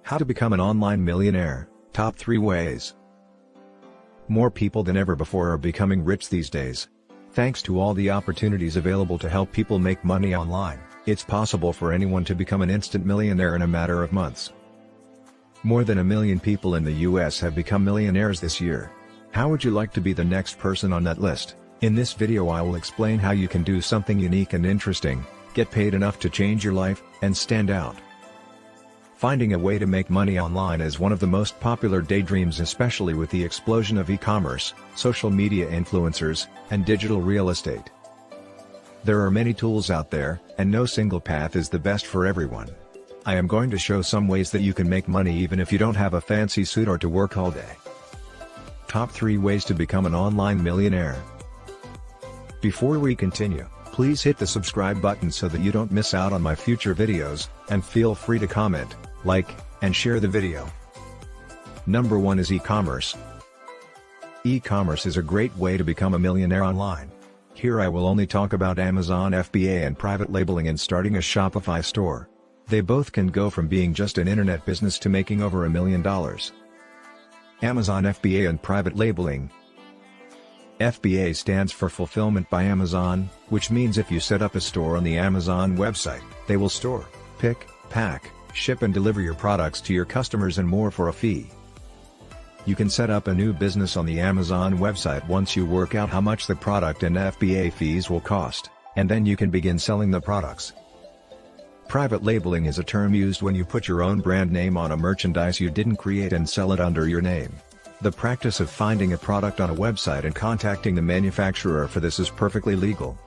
How to become an online millionaire, top 3 ways. More people than ever before are becoming rich these days. Thanks to all the opportunities available to help people make money online, it's possible for anyone to become an instant millionaire in a matter of months. More than 1 million people in the US have become millionaires this year. How would you like to be the next person on that list? In this video I will explain how you can do something unique and interesting, get paid enough to change your life, and stand out. Finding a way to make money online is one of the most popular daydreams, especially with the explosion of e-commerce, social media influencers, and digital real estate. There are many tools out there, and no single path is the best for everyone. I am going to show some ways that you can make money even if you don't have a fancy suit or to work all day. Top 3 ways to become an online millionaire. Before we continue, please hit the subscribe button so that you don't miss out on my future videos, and feel free to comment, like, and share the video. Number 1 is e-commerce. E-commerce is a great way to become a millionaire online. Here I will only talk about Amazon FBA and private labeling and starting a Shopify store. They both can go from being just an internet business to making over $1 million. Amazon FBA and private labeling. FBA stands for Fulfillment by Amazon, which means if you set up a store on the Amazon website, they will store, pick, pack, ship and deliver your products to your customers and more for a fee. You can set up a new business on the Amazon website once you work out how much the product and FBA fees will cost, and then you can begin selling the products. Private labeling is a term used when you put your own brand name on a merchandise you didn't create and sell it under your name. The practice of finding a product on a website and contacting the manufacturer for this is perfectly legal.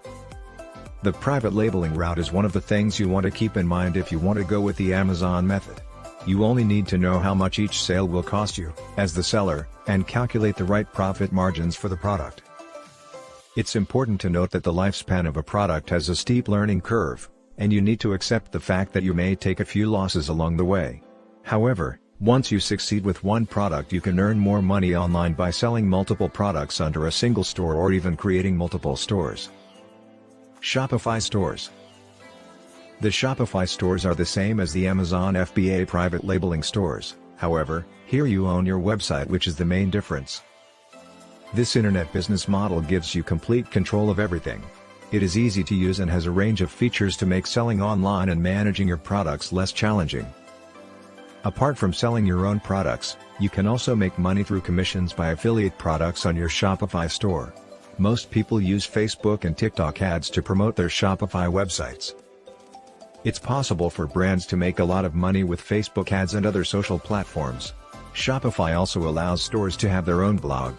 The private labeling route is one of the things you want to keep in mind if you want to go with the Amazon method. You only need to know how much each sale will cost you, as the seller, and calculate the right profit margins for the product. It's important to note that the lifespan of a product has a steep learning curve, and you need to accept the fact that you may take a few losses along the way. However, once you succeed with one product, you can earn more money online by selling multiple products under a single store or even creating multiple stores. Shopify stores. The Shopify stores are the same as the Amazon FBA private labeling stores, however, here you own your website, which is the main difference. This internet business model gives you complete control of everything. It is easy to use and has a range of features to make selling online and managing your products less challenging. Apart from selling your own products, you can also make money through commissions by affiliate products on your Shopify store. Most people use Facebook and TikTok ads to promote their Shopify websites. It's possible for brands to make a lot of money with Facebook ads and other social platforms. Shopify also allows stores to have their own blog.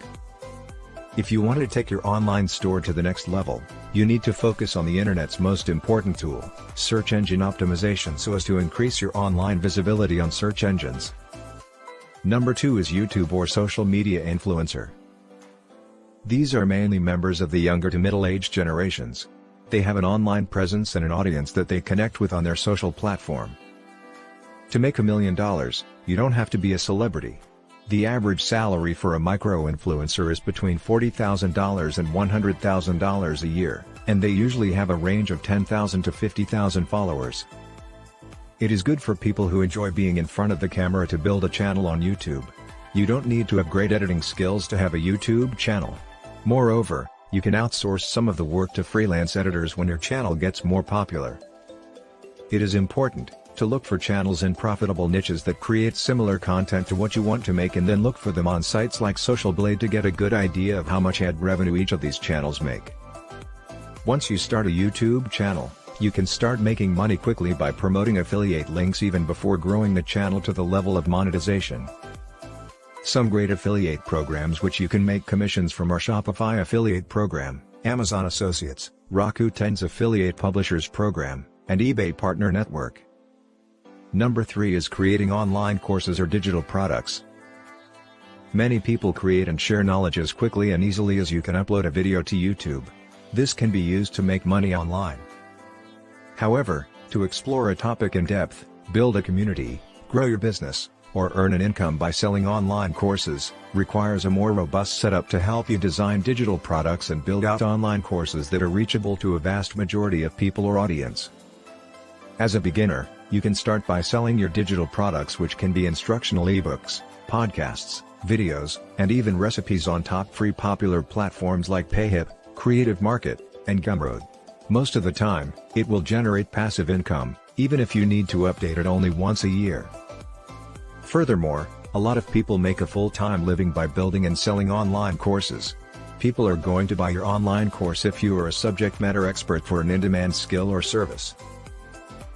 If you want to take your online store to the next level, you need to focus on the internet's most important tool, search engine optimization, so as to increase your online visibility on search engines. Number 2 is YouTube or social media influencer. These are mainly members of the younger to middle-aged generations. They have an online presence and an audience that they connect with on their social platform. To make $1 million, you don't have to be a celebrity. The average salary for a micro-influencer is between $40,000 and $100,000 a year, and they usually have a range of 10,000 to 50,000 followers. It is good for people who enjoy being in front of the camera to build a channel on YouTube. You don't need to have great editing skills to have a YouTube channel. Moreover, you can outsource some of the work to freelance editors when your channel gets more popular. It is important to look for channels in profitable niches that create similar content to what you want to make, and then look for them on sites like Social Blade to get a good idea of how much ad revenue each of these channels make. Once you start a YouTube channel, you can start making money quickly by promoting affiliate links even before growing the channel to the level of monetization. Some great affiliate programs which you can make commissions from are Shopify Affiliate Program, Amazon Associates, Rakuten's Affiliate Publishers Program, and eBay Partner Network. Number 3 is creating online courses or digital products. Many people create and share knowledge as quickly and easily as you can upload a video to YouTube. This can be used to make money online. However, to explore a topic in depth, build a community, grow your business, or earn an income by selling online courses, requires a more robust setup to help you design digital products and build out online courses that are reachable to a vast majority of people or audience. As a beginner, You can start by selling your digital products, which can be instructional ebooks, podcasts, videos, and even recipes on top free popular platforms like Payhip, Creative Market, and Gumroad. Most of the time, it will generate passive income, even if you need to update it only once a year. Furthermore, a lot of people make a full-time living by building and selling online courses. People are going to buy your online course if you are a subject matter expert for an in-demand skill or service.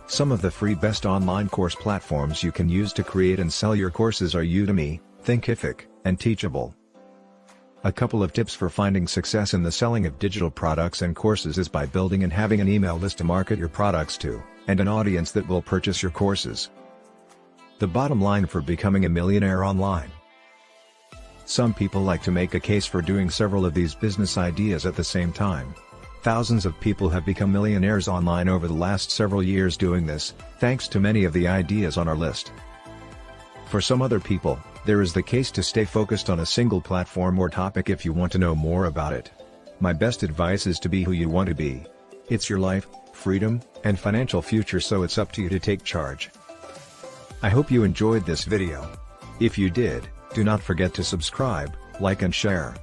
Some of the free best online course platforms you can use to create and sell your courses are Udemy, Thinkific, and Teachable. A couple of tips for finding success in the selling of digital products and courses is by building and having an email list to market your products to, and an audience that will purchase your courses. The bottom line for becoming a millionaire online. Some people like to make a case for doing several of these business ideas at the same time. Thousands of people have become millionaires online over the last several years doing this, thanks to many of the ideas on our list. For some other people, there is the case to stay focused on a single platform or topic if you want to know more about it. My best advice is to be who you want to be. It's your life, freedom, and financial future, so it's up to you to take charge. I hope you enjoyed this video. If you did, do not forget to subscribe, like and share.